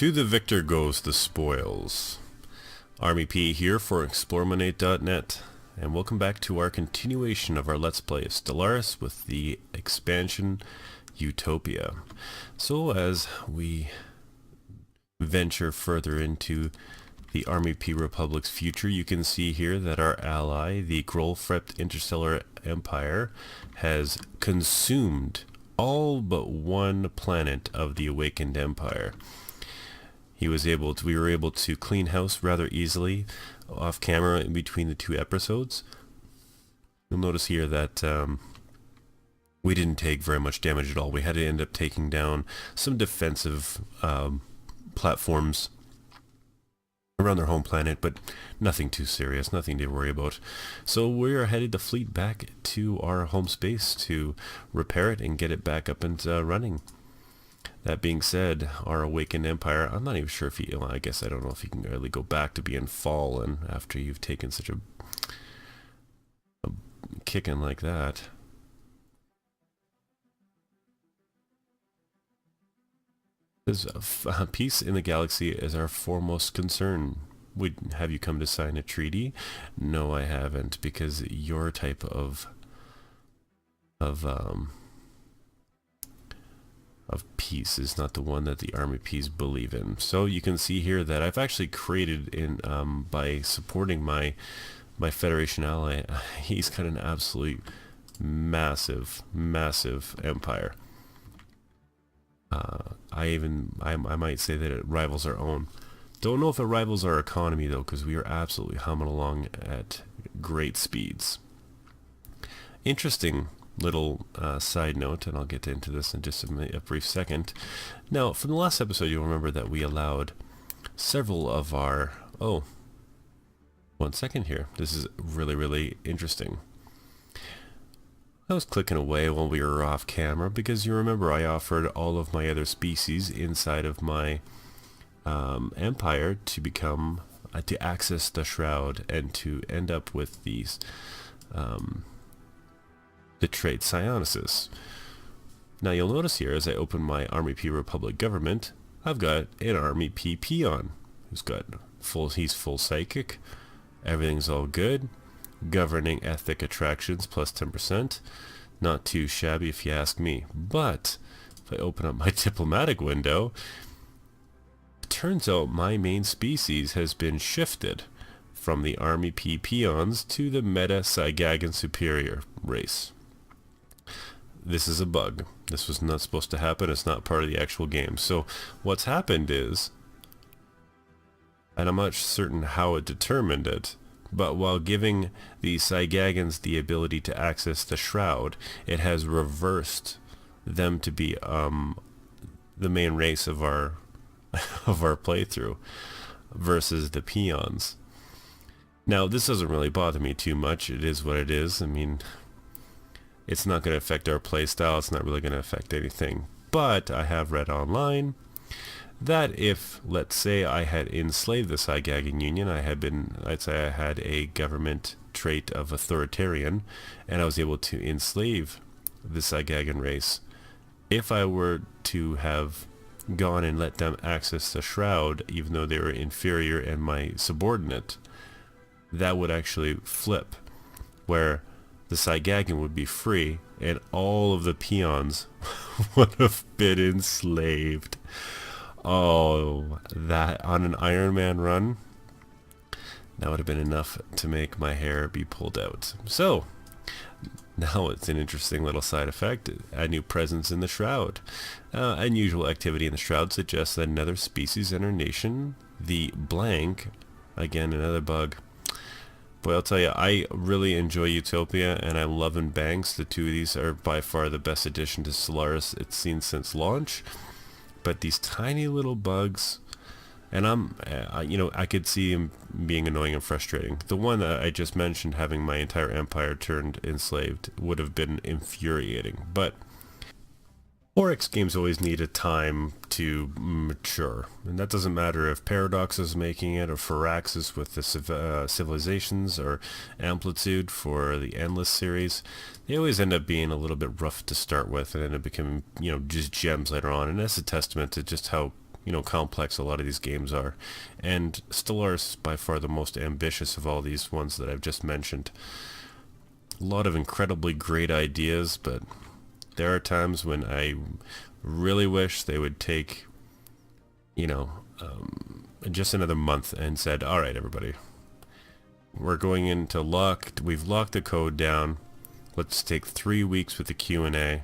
To the victor goes the spoils. Army Pea here for eXplorminate.net, and welcome back to our continuation of our Let's Play of Stellaris with the expansion Utopia. So as we venture further into the Army Pea Republic's future, you can see here that our ally, the Grolfrept Interstellar Empire, has consumed all but one planet of the Awakened Empire. We were able to clean house rather easily off camera in between the two episodes. You'll notice here that we didn't take very much damage at all. We had to end up taking down some defensive platforms around their home planet, but nothing too serious, nothing to worry about. So we're headed the fleet back to our home space to repair it and get it back up and running. That being said, our Awakened Empire, I'm not even sure if I guess I don't know if you can really go back to being fallen after you've taken such a kicking like that. Peace in the galaxy is our foremost concern. Have you come to sign a treaty? No, I haven't, because your type of peace is not the one that the Army Peas believe in. So you can see here that I've actually created in by supporting my Federation ally. He's got an absolute massive empire. I might say that it rivals our own. Don't know if it rivals our economy though, because we are absolutely humming along at great speeds. Interesting little side note, and I'll get into this in just a brief second. Now, from the last episode, you'll remember that we allowed several of our... Oh, 1 second here. This is really interesting. I was clicking away while we were off camera because you remember I offered all of my other species inside of my empire to become to access the shroud and to end up with these the trait Psionicis. Now you'll notice here as I open my Army Pea Republic government, I've got an Army Pea peon who's got he's full psychic, everything's all good, governing ethic attractions plus 10%, not too shabby if you ask me. But if I open up my diplomatic window, it turns out my main species has been shifted from the Army Pea peons to the Meta Sigagan Superior race. This is a bug. This was not supposed to happen. It's not part of the actual game. So what's happened is, and I'm not certain how it determined it, but while giving the Sigagans the ability to access the shroud, it has reversed them to be the main race of our of our playthrough versus the peons. Now this doesn't really bother me too much. It is what it is. I mean, it's not going to affect our playstyle. It's not really going to affect anything. But I have read online that if, let's say, I had enslaved the Sigagan Union, I'd say I had a government trait of authoritarian, and I was able to enslave the Sigagan race. If I were to have gone and let them access the shroud, even though they were inferior and my subordinate, that would actually flip, where the Sigagan would be free and all of the peons would have been enslaved. Oh, that on an Iron Man run, that would have been enough to make my hair be pulled out. So now it's an interesting little side effect. A new presence in the shroud. Unusual activity in the shroud suggests that another species in our nation, the blank, again another bug. Boy, I'll tell you, I really enjoy Utopia, and I'm loving Banks. The two of these are by far the best addition to Stellaris it's seen since launch. But these tiny little bugs, and I could see them being annoying and frustrating. The one that I just mentioned, having my entire empire turned enslaved, would have been infuriating. But 4X games always need a time to mature, and that doesn't matter if Paradox is making it, or Firaxis with the Civilizations, or Amplitude for the Endless series. They always end up being a little bit rough to start with, and end up becoming, just gems later on, and that's a testament to just how you know, complex a lot of these games are. And Stellaris is by far the most ambitious of all these ones that I've just mentioned. A lot of incredibly great ideas, but there are times when I really wish they would take, you know, just another month and said, all right, everybody, we're going into we've locked the code down. Let's take 3 weeks with the Q&A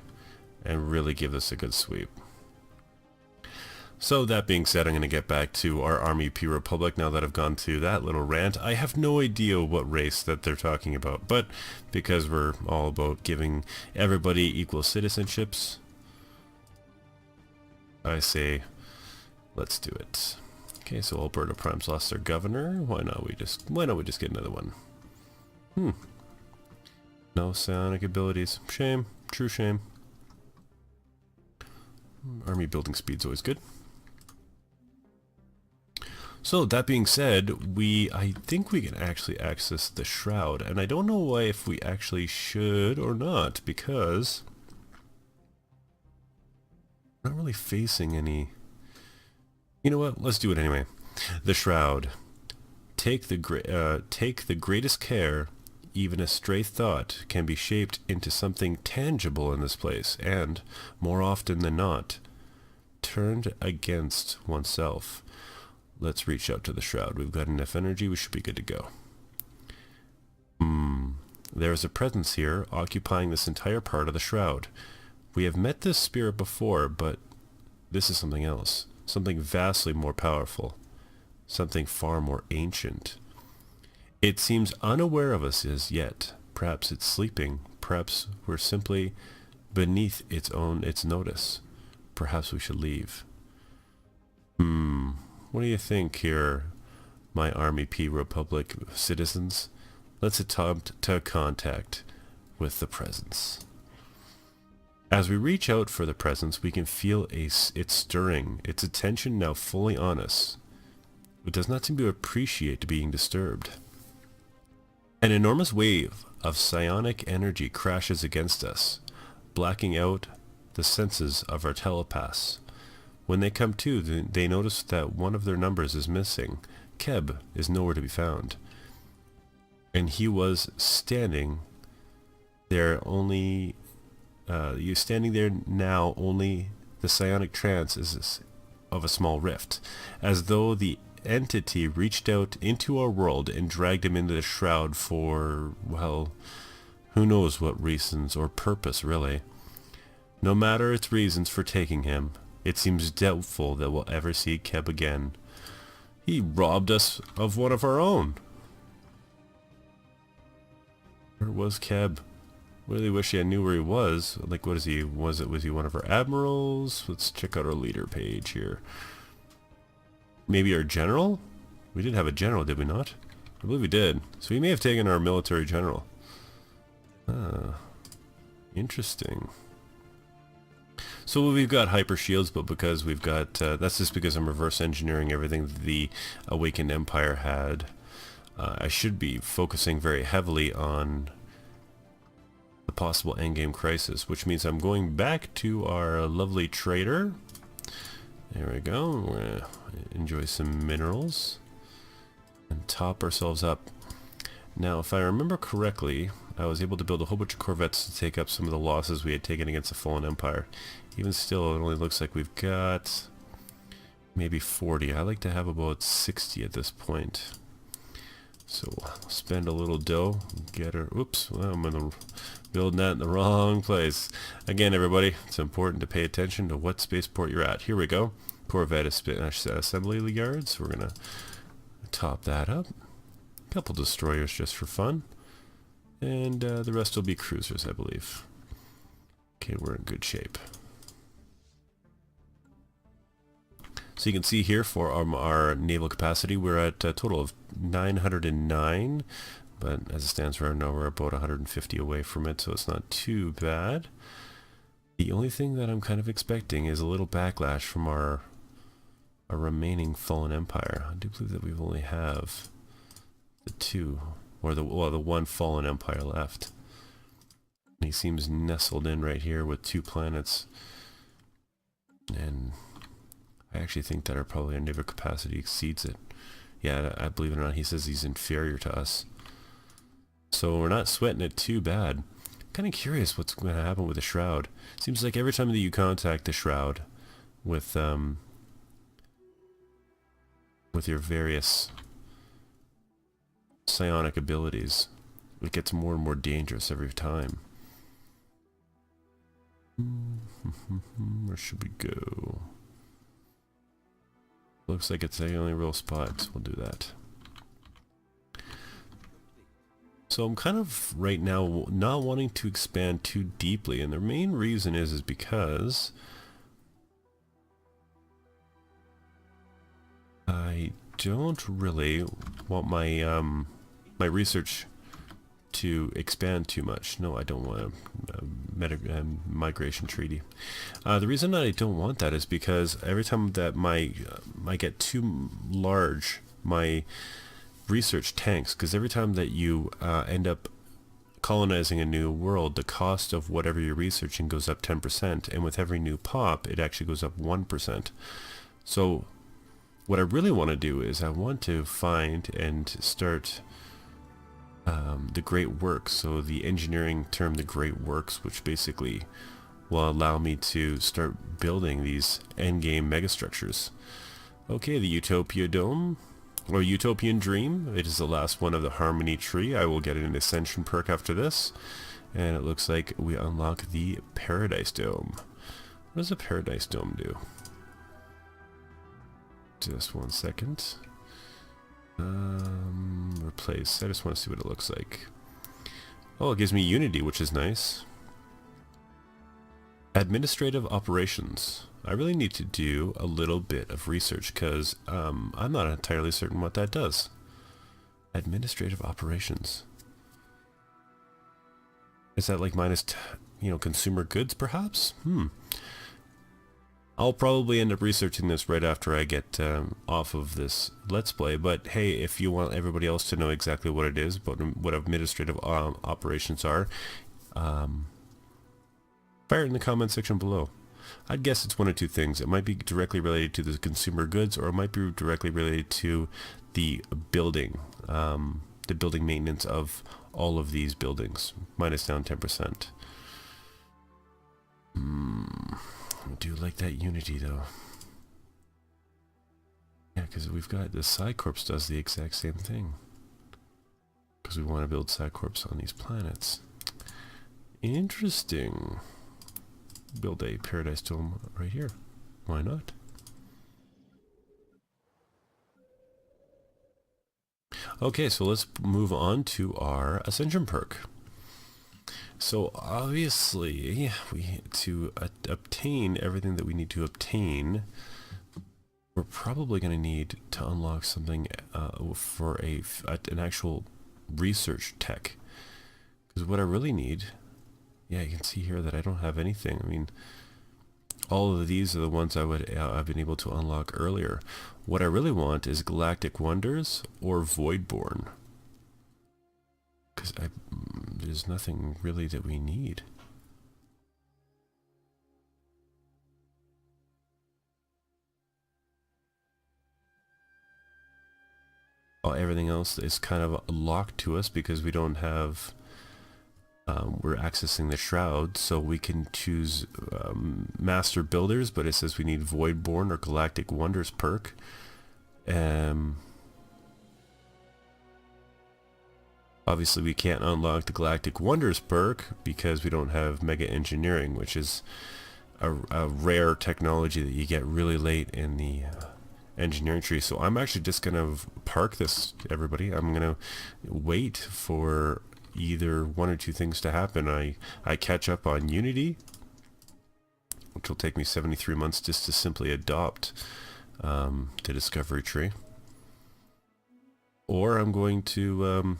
and really give this a good sweep. So that being said, I'm going to get back to our Army Pea Republic now that I've gone through that little rant. I have no idea what race that they're talking about, but because we're all about giving everybody equal citizenships, I say, let's do it. Okay, so Alberta Prime's lost their governor. Why not we just get another one? No psionic abilities. Shame. True shame. Army building speed's always good. So that being said, I think we can actually access the Shroud, and I don't know why if we actually should or not, because we're not really facing any. You know what? Let's do it anyway. The Shroud. Take the greatest care. Even a stray thought can be shaped into something tangible in this place, and more often than not, turned against oneself. Let's reach out to the Shroud. We've got enough energy. We should be good to go. There is a presence here occupying this entire part of the Shroud. We have met this spirit before, but this is something else. Something vastly more powerful. Something far more ancient. It seems unaware of us as yet. Perhaps it's sleeping. Perhaps we're simply beneath its notice. Perhaps we should leave. What do you think here, my Army Pea Republic citizens? Let's attempt to contact with the presence. As we reach out for the presence, we can feel it stirring, its attention now fully on us. It does not seem to appreciate being disturbed. An enormous wave of psionic energy crashes against us, blacking out the senses of our telepaths. When they come to, they notice that one of their numbers is missing. Keb is nowhere to be found. And he was standing there only... standing there now, only the psionic trance is of a small rift, as though the entity reached out into our world and dragged him into the Shroud for, well, who knows what reasons or purpose, really. No matter its reasons for taking him, it seems doubtful that we'll ever see Keb again. He robbed us of one of our own. Where was Keb? Really wish I knew where he was. Like, what is he? Was he one of our admirals? Let's check out our leader page here. Maybe our general? We did have a general, did we not? I believe we did. So he may have taken our military general. Interesting. So we've got hyper shields, but because we've got... that's just because I'm reverse engineering everything the Awakened Empire had. I should be focusing very heavily on the possible endgame crisis, which means I'm going back to our lovely trader. There we go. We're going to enjoy some minerals and top ourselves up. Now, if I remember correctly, I was able to build a whole bunch of corvettes to take up some of the losses we had taken against the Fallen Empire. Even still, it only looks like we've got maybe 40. I like to have about 60 at this point. So, spend a little dough, get her... Oops, well, I'm building that in the wrong place. Again, everybody, it's important to pay attention to what spaceport you're at. Here we go. Corvette assembly yards. We're going to top that up. A couple destroyers just for fun. And the rest will be cruisers, I believe. Okay, we're in good shape. So you can see here for our naval capacity, we're at a total of 909, but as it stands right now, we're about 150 away from it, so it's not too bad. The only thing that I'm kind of expecting is a little backlash from our remaining Fallen Empire. I do believe that we only have the two, or the one Fallen Empire left. He seems nestled in right here with 2 planets, and I actually think that our probably our naval capacity exceeds it. Yeah, I believe it or not, he says he's inferior to us. So we're not sweating it too bad. Kind of curious what's going to happen with the Shroud. Seems like every time that you contact the Shroud with your various psionic abilities, it gets more and more dangerous every time. Where should we go? Looks like it's the only real spot. We'll do that. So I'm kind of right now not wanting to expand too deeply, and the main reason is because I don't really want my my research to expand too much. No, I don't want a migration treaty. The reason that I don't want that is because every time that I get too large, my research tanks, because every time that you end up colonizing a new world, the cost of whatever you're researching goes up 10%, and with every new pop, it actually goes up 1%. So what I really want to do is I want to find and start the Great Works, so the engineering term, the Great Works, which basically will allow me to start building these endgame megastructures. Okay, the Utopia Dome, or Utopian Dream, it is the last one of the Harmony Tree. I will get an Ascension perk after this, and it looks like we unlock the Paradise Dome. What does a Paradise Dome do? Just one second. Replace. I just want to see what it looks like. Oh, it gives me Unity, which is nice. Administrative operations. I really need to do a little bit of research because I'm not entirely certain what that does. Administrative operations. Is that like minus, consumer goods perhaps? I'll probably end up researching this right after I get off of this Let's Play, but hey, if you want everybody else to know exactly what it is, what administrative operations are, fire it in the comment section below. I'd guess it's one of two things. It might be directly related to the consumer goods, or it might be directly related to the building maintenance of all of these buildings, minus down 10%. I do like that Unity though. Yeah, because we've got the Psycorps does the exact same thing. Because we want to build Psycorps on these planets. Interesting. Build a Paradise Dome right here. Why not? Okay, so let's move on to our Ascension perk. So obviously, to obtain everything that we need to obtain, we're probably going to need to unlock something for an actual research tech. Because what I really need, yeah, you can see here that I don't have anything. I mean, all of these are the ones I've been able to unlock earlier. What I really want is Galactic Wonders or Voidborn. Because there's nothing really that we need. Everything else is kind of locked to us because we don't have... we're accessing the Shroud, so we can choose Master Builders, but it says we need Voidborn or Galactic Wonders perk. Obviously we can't unlock the Galactic Wonders perk because we don't have Mega Engineering, which is a rare technology that you get really late in the engineering tree. So I'm actually just going to park this, everybody. I'm going to wait for either one or two things to happen. I catch up on Unity, which will take me 73 months just to simply adopt the Discovery Tree. Or I'm going to...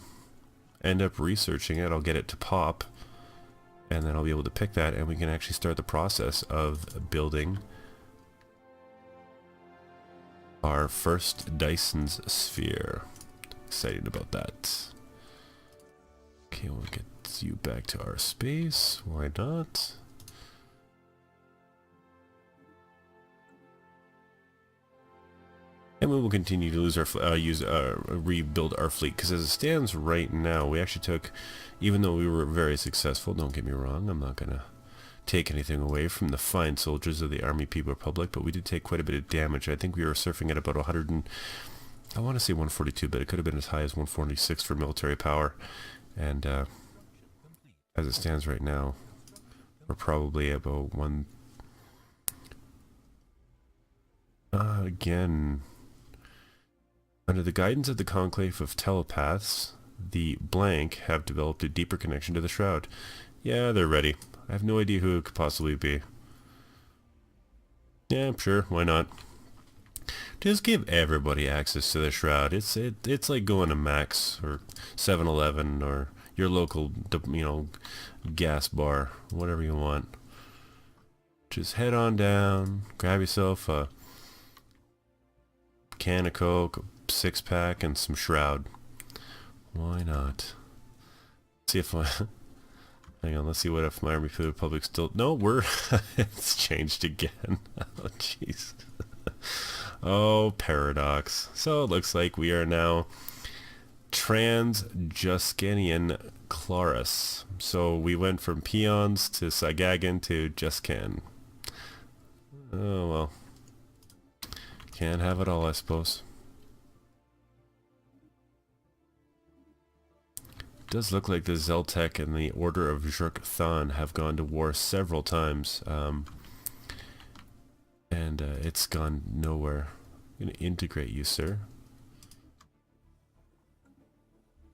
end up researching it. I'll get it to pop, and then I'll be able to pick that, and we can actually start the process of building our first Dyson's sphere. Excited about that. Okay, we'll get you back to our space. Why not? and we will continue to lose our rebuild our fleet, because as it stands right now, we actually took, even though we were very successful, don't get me wrong, I'm not gonna take anything away from the fine soldiers of the Army Pea Republic, but we did take quite a bit of damage. I think we were surfing at about 100 and, I want to say 142, but it could have been as high as 146 for military power. And as it stands right now, we're probably about again, under the guidance of the conclave of telepaths, the blank have developed a deeper connection to the Shroud. Yeah, they're ready. I have no idea who it could possibly be. Yeah, sure, why not? Just give everybody access to the Shroud. It's like going to Max or 7-Eleven or your local, gas bar, whatever you want. Just head on down, grab yourself a can of Coke, a 6-pack, and some Shroud. Why not? See if hang on, let's see what if my Army Pea Republic still... No, it's changed again. Oh, jeez. Oh, paradox. So it looks like we are now Trans-Juskanian Clarus. So we went from peons to Sagagan to Juskan. Oh, well. Can't have it all, I suppose. It does look like the Zeltec and the Order of Zhurk Than have gone to war several times. And it's gone nowhere. I'm going to integrate you, sir.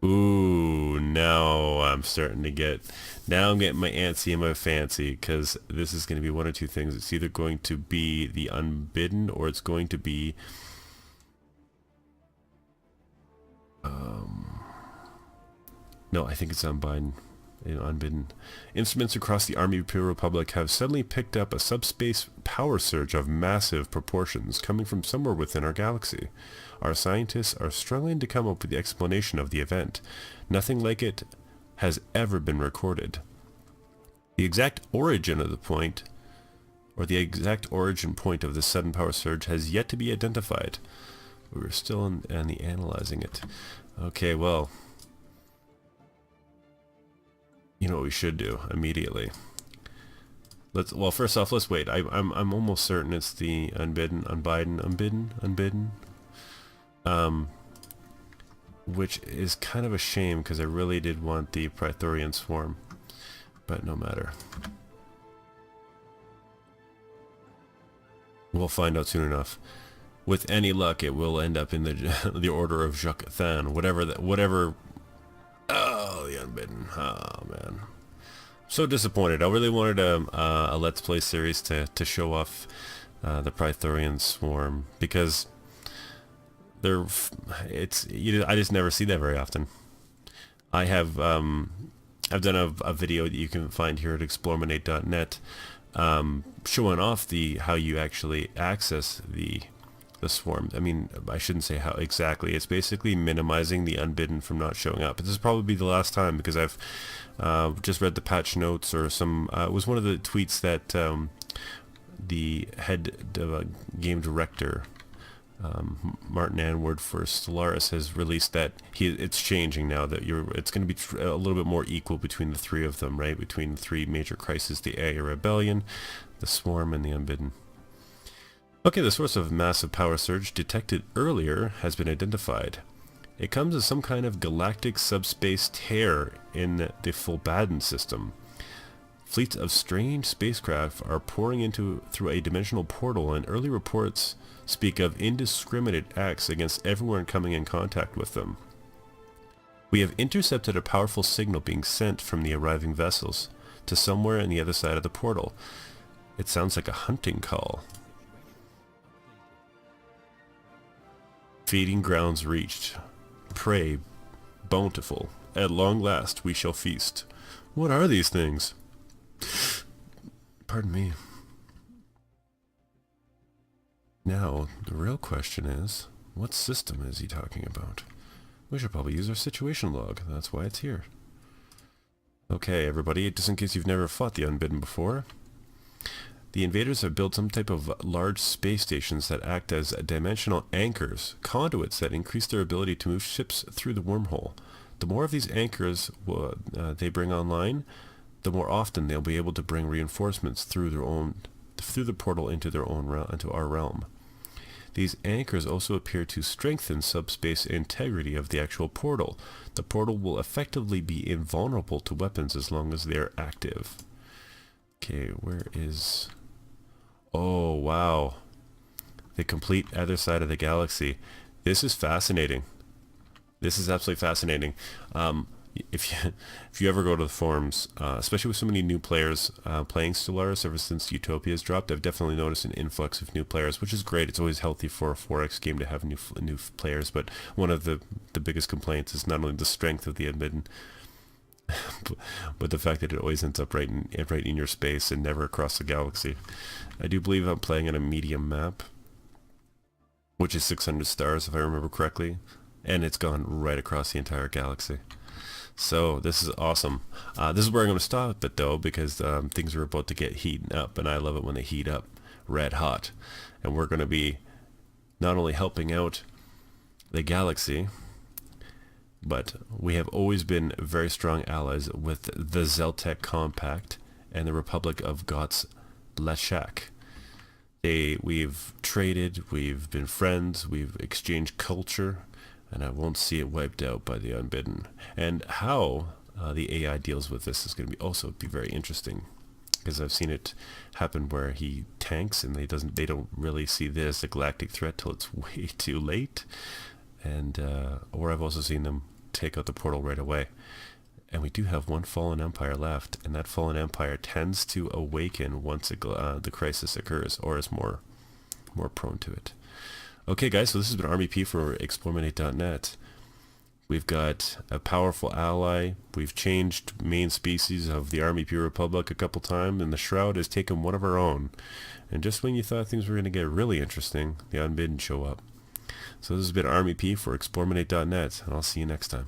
Ooh, now I'm starting to get... Now I'm getting my antsy and my fancy, because this is going to be one of two things. It's either going to be the Unbidden, or it's going to be... No, I think it's Unbidden. Unbidden. Instruments across the Army Pea Republic have suddenly picked up a subspace power surge of massive proportions coming from somewhere within our galaxy. Our scientists are struggling to come up with the explanation of the event. Nothing like it has ever been recorded. The exact origin of the point, or the exact origin point of the sudden power surge has yet to be identified. We're still in the analyzing it. Okay, well... You know what we should do immediately? Well, first off, let's wait. I'm almost certain it's the Unbidden, which is kind of a shame because I really did want the Praetorian Swarm, but no matter. We'll find out soon enough. With any luck, it will end up in the Order of Zhurk Than, whatever. Oh, the Unbidden. Oh, man. So disappointed. I really wanted a Let's Play series to show off the Praetorian Swarm, because I just never see that very often. I have I've done a video that you can find here at eXplorminate.net showing off how you actually access the swarm. I mean, I shouldn't say how exactly. It's basically minimizing the Unbidden from not showing up. But this will probably be the last time, because I've just read the patch notes, or some... it was one of the tweets that the head game director, Martin Anward for Stellaris, has released, that it's changing now, that it's going to be a little bit more equal between the three of them, right? Between the three major crises, the AI Rebellion, the Swarm, and the Unbidden. Okay, the source of massive power surge detected earlier has been identified. It comes as some kind of galactic subspace tear in the Fulbaden system. Fleets of strange spacecraft are pouring through a dimensional portal, and early reports speak of indiscriminate acts against everyone coming in contact with them. We have intercepted a powerful signal being sent from the arriving vessels to somewhere on the other side of the portal. It sounds like a hunting call. Feeding grounds reached. Prey bountiful. At long last we shall feast. What are these things? Pardon me. Now, the real question is, what system is he talking about? We should probably use our situation log. That's why it's here. Okay, everybody, just in case you've never fought the Unbidden before. The invaders have built some type of large space stations that act as dimensional anchors, conduits that increase their ability to move ships through the wormhole. The more of these anchors they bring online, the more often they'll be able to bring reinforcements through the portal into our realm. These anchors also appear to strengthen subspace integrity of the actual portal. The portal will effectively be invulnerable to weapons as long as they are active. Okay, where is... Oh, wow. The complete other side of the galaxy. This is fascinating. This is absolutely fascinating. If you ever go to the forums, especially with so many new players playing Stellaris ever since Utopia has dropped, I've definitely noticed an influx of new players, which is great. It's always healthy for a 4X game to have new players, but one of the biggest complaints is not only the strength of the admin, but the fact that it always ends up right in your space and never across the galaxy. I do believe I'm playing on a medium map, which is 600 stars if I remember correctly, and it's gone right across the entire galaxy. So this is awesome. This is where I'm going to stop it though, because things are about to get heating up, and I love it when they heat up red hot. And we're going to be not only helping out the galaxy, but we have always been very strong allies with the Zeltec Compact and the Republic of Gots Lashak. We've traded, we've been friends, we've exchanged culture, and I won't see it wiped out by the Unbidden. And how the AI deals with this is going to also be very interesting, because I've seen it happen where he tanks and they don't really see this a galactic threat till it's way too late, and or I've also seen them take out the portal right away. And we do have one fallen empire left, and that fallen empire tends to awaken once the crisis occurs, or is more prone to it. Okay guys, so this has been Army P for eXplorminate.net. We've got a powerful ally. We've changed main species of the Army Pea Republic a couple times, and the Shroud has taken one of our own. And just when you thought things were going to get really interesting, the Unbidden show up. So this has been Army P for eXplorminate.net, and I'll see you next time.